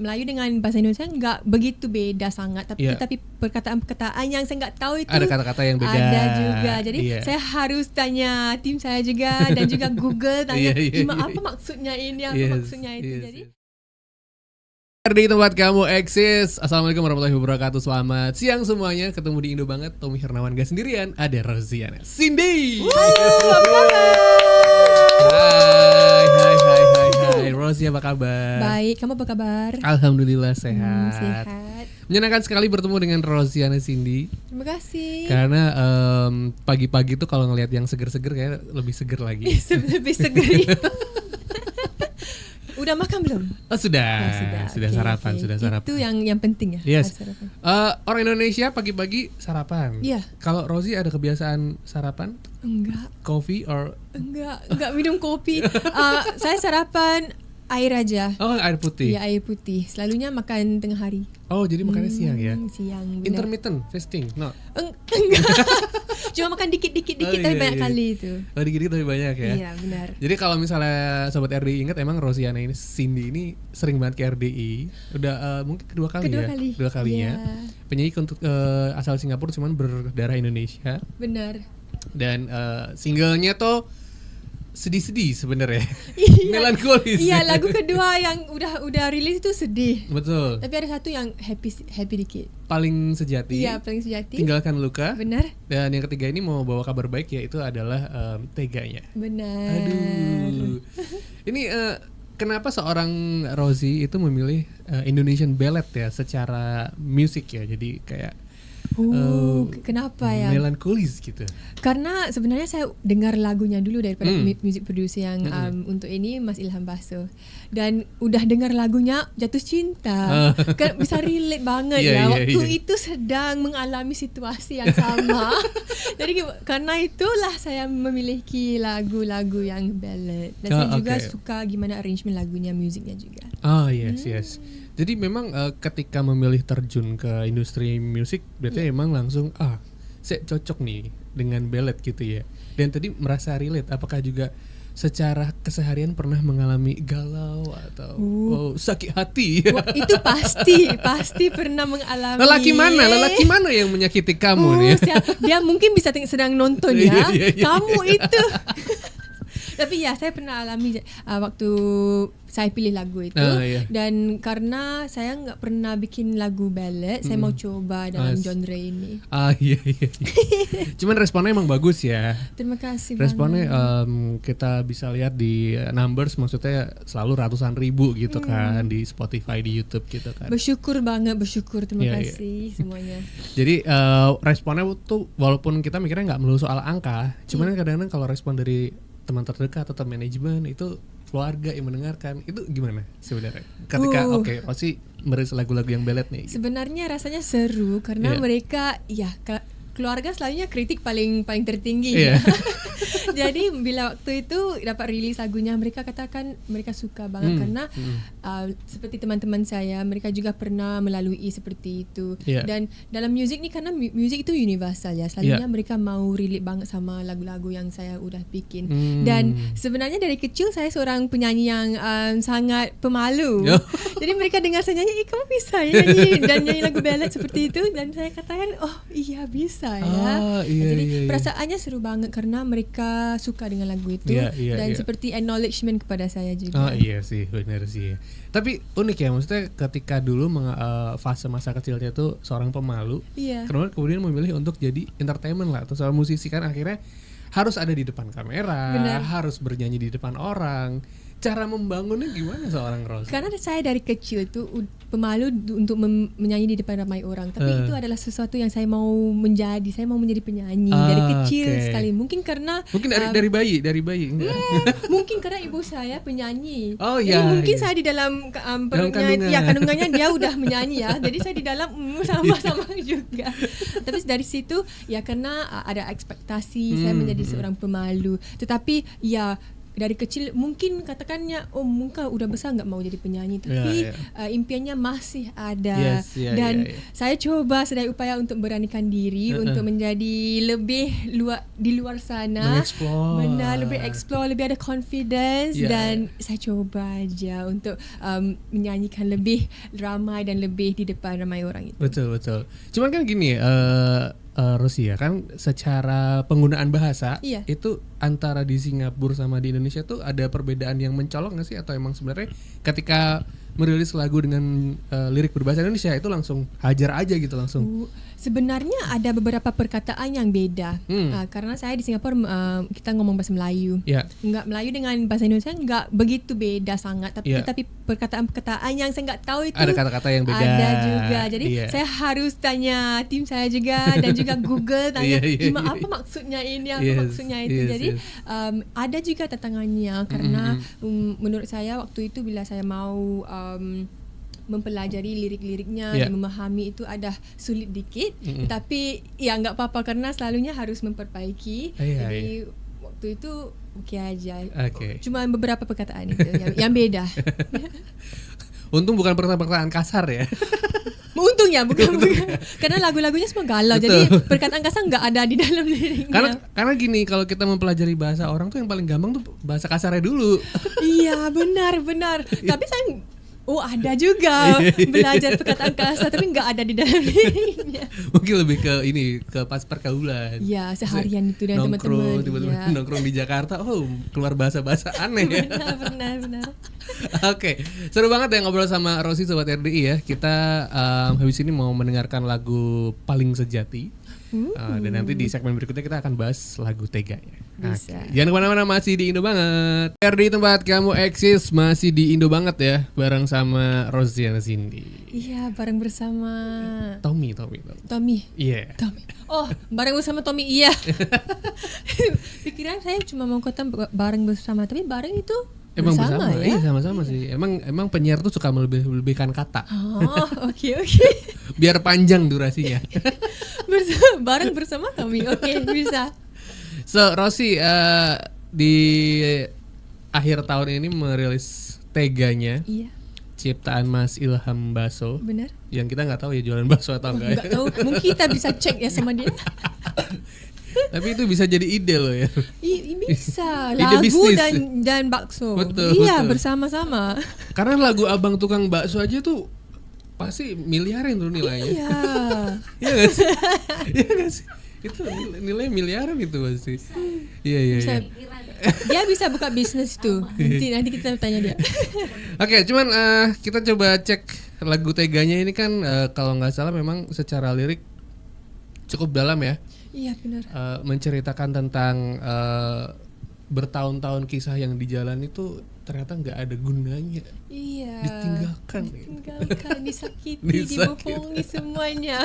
Melayu dengan bahasa Indonesia enggak begitu beda sangat, tapi perkataan-perkataan yang saya enggak tahu itu ada kata-kata yang beda. Ada juga. Jadi saya harus tanya tim saya juga dan juga Google tanya apa maksudnya ini, apa maksudnya itu. Jadi di tempat kamu eksis. Assalamualaikum warahmatullahi wabarakatuh. Selamat siang semuanya. Ketemu di Indo Banget. Tommy Hernawan gak sendirian. Ada Rosiana Cindy. Halo, Hai Rosi, apa kabar? Baik, kamu apa kabar? Alhamdulillah sehat. Sehat. Menyenangkan sekali bertemu dengan Rosiana Cindy. Terima kasih. Karena pagi-pagi tuh kalau ngelihat yang seger-seger kayak lebih seger lagi. Lebih seger. Udah makan belum? Oh, sudah sarapan. Itu yang penting ya. Yes. Orang Indonesia pagi-pagi sarapan. Iya. Kalau Rosi ada kebiasaan sarapan? Enggak. Coffee or? Enggak minum kopi. Saya sarapan air aja. Oh, air putih. Iya, air putih. Selalunya makan tengah hari. Oh, jadi makannya siang ya? Siang. Benar. Intermittent fasting? No. Enggak. Cuma makan dikit tapi banyak kali itu. Oh, dikit tapi banyak ya? Iya, benar. Jadi kalau misalnya Sobat RDI ingat, emang Rosiana ini, Cindy ini sering banget ke RDI. Udah mungkin kedua kalinya. Yeah. Penyanyi untuk asal Singapura cuman berdarah Indonesia. Benar. Dan singlenya tuh sedih-sedih sebenarnya. Iya. Melankolis. Iya, lagu kedua yang udah rilis itu sedih. Betul. Tapi ada satu yang happy dikit. Paling sejati. Iya, paling sejati. Tinggalkan luka. Benar. Dan yang ketiga ini mau bawa kabar baik, yaitu adalah teganya. Benar. Aduh. Ini kenapa seorang Rosie itu memilih Indonesian Ballet ya secara musik ya. Jadi kayak kenapa ya? Melankolis gitu. Karena sebenarnya saya dengar lagunya dulu daripada music producer yang untuk ini Mas Ilham Baso. Dan udah dengar lagunya jatuh cinta. Kan bisa relate banget waktu itu sedang mengalami situasi yang sama. Jadi karena itulah saya memiliki lagu-lagu yang ballad. Dan saya juga suka gimana arrangement lagunya, musiknya juga. Yes. Jadi memang ketika memilih terjun ke industri musik, berarti emang langsung saya cocok nih dengan ballad gitu ya. Dan tadi merasa relate, apakah juga secara keseharian pernah mengalami galau atau sakit hati? Wah, itu pasti pernah mengalami. Lelaki mana yang menyakiti kamu nih? Dia mungkin bisa sedang nonton ya. Kamu itu. Tapi ya, saya pernah alami waktu saya pilih lagu itu. Dan karena saya nggak pernah bikin lagu ballad, saya mau coba dalam genre ini. Iya. Cuman responnya emang bagus ya. Terima kasih. Responnya kita bisa lihat di numbers, maksudnya selalu ratusan ribu gitu kan di Spotify, di YouTube gitu kan. Bersyukur. Terima kasih semuanya. Jadi responnya tuh walaupun kita mikirnya nggak melulu soal angka, cuman kadang-kadang kalau respon dari teman terdekat atau manajemen itu keluarga yang mendengarkan, itu gimana sebenarnya ketika Rosi merilis lagu-lagu yang ballad nih? Sebenarnya rasanya seru karena mereka keluarga selalunya kritik paling tertinggi. Jadi bila waktu itu dapat rilis lagunya, mereka katakan mereka suka banget karena seperti teman-teman saya, mereka juga pernah melalui seperti itu. Dan dalam musik ni, karena musik itu universal ya, selalunya mereka mau relate banget sama lagu-lagu yang saya udah bikin. Dan sebenarnya dari kecil saya seorang penyanyi yang sangat pemalu. Jadi mereka dengar saya nyanyi, kamu bisa ya nyanyi lagu ballad seperti itu, dan saya katakan iya bisa ya. Jadi perasaannya seru banget karena mereka suka dengan lagu itu dan seperti acknowledgement kepada saya juga. Iya sih, benar sih. Tapi unik ya, maksudnya ketika dulu fase masa kecilnya tuh seorang pemalu, kemudian memilih untuk jadi entertainment lah, atau seorang musisi kan akhirnya harus ada di depan kamera, harus bernyanyi di depan orang. Cara membangunnya gimana seorang Rose? Karena saya dari kecil tuh pemalu untuk menyanyi di depan ramai orang. Tapi itu adalah sesuatu yang saya mau menjadi. Saya mau menjadi penyanyi dari kecil sekali. Mungkin karena dari bayi enggak? Mungkin karena ibu saya penyanyi. Jadi mungkin saya di dalam perutnya, kandungannya dia udah menyanyi ya. Jadi saya di dalam sama-sama juga. Tapi dari situ ya karena ada ekspektasi saya menjadi seorang pemalu. Tetapi ya dari kecil mungkin katakannya mungkin udah besar nggak mau jadi penyanyi, tapi impiannya masih ada. Dan saya coba sedaya upaya untuk beranikan diri untuk menjadi lebih di luar sana, lebih explore, lebih ada confidence, dan saya coba aja untuk menyanyikan lebih ramai dan lebih di depan ramai orang itu. Betul. Cuman kan gini, Rosi ya, kan secara penggunaan bahasa itu antara di Singapura sama di Indonesia tuh ada perbedaan yang mencolok nggak sih, atau emang sebenarnya ketika merilis lagu dengan lirik berbahasa Indonesia itu langsung hajar aja gitu langsung? Sebenarnya ada beberapa perkataan yang beda, karena saya di Singapura kita ngomong bahasa Melayu, nggak Melayu dengan bahasa Indonesia nggak begitu beda sangat, tapi perkataan-perkataan yang saya nggak tahu itu ada kata-kata yang beda. Ada juga, jadi saya harus tanya tim saya juga dan juga Google tanya apa maksudnya ini, apa maksudnya itu. Jadi ada juga tantangannya karena menurut saya waktu itu bila saya mau mempelajari lirik-liriknya dan memahami itu ada sulit dikit, tapi ya nggak apa-apa karena selalunya harus memperbaiki. Jadi waktu itu oke aja. Cuma beberapa perkataan itu yang beda. Untung bukan perkataan kasar ya. Untungnya bukan. Karena lagu-lagunya semua galau. Jadi perkataan kasar nggak ada di dalam liriknya. Karena gini, kalau kita mempelajari bahasa orang tuh yang paling gampang tuh bahasa kasarnya dulu. Iya benar. Tapi saya ada juga belajar perkataan kasar tapi nggak ada di dalam liriknya. Mungkin lebih ke pas pergaulan. Ya seharian itu dengan teman-teman. Tiba-tiba nongkrong di Jakarta, keluar bahasa-bahasa aneh. Benar. Oke, seru banget ya ngobrol sama Rosi Sobat RDI ya. Kita habis ini mau mendengarkan lagu Paling Sejati. Dan nanti di segmen berikutnya kita akan bahas lagu Tega ya. Bisa. Jangan kemana-mana, masih di Indo Banget. RDI tempat kamu eksis, masih di Indo Banget ya, bareng sama Rosi dan Cindy. Iya, bareng bersama Tommy. Iya. Tommy. Bareng bersama Tommy, iya. Pikiran saya cuma mau kata bareng bersama, tapi bareng itu emang bersama ya? Iya, sama-sama sih. Emang penyiar tuh suka melebih-lebihkan kata. Oke. Biar panjang durasinya. Bareng bersama kami. Oke, bisa. So, Rosi di akhir tahun ini merilis Teganya. Iya. Ciptaan Mas Ilham Baso. Benar. Yang kita nggak tahu ya jualan bakso atau enggak. Nggak tahu. Mungkin kita bisa cek ya sama dia. Tapi itu bisa jadi ide loh ya. Bisa. Ide Lagu bisnis. dan bakso. Betul. Bersama-sama. Karena lagu Abang Tukang Bakso aja tuh pasti miliaran tuh nilainya. Iya nggak sih? Iya nggak sih? Itu nilai miliaran itu pasti. Iya. Dia bisa buka bisnis tuh. Nanti kita tanya dia. Oke, cuman kita coba cek lagu Teganya ini kan kalau nggak salah memang secara lirik cukup dalam ya. Iya benar. Menceritakan tentang bertahun-tahun kisah yang di jalan itu ternyata nggak ada gunanya. Iya. Ditinggalkan, disakiti, dibohongi semuanya.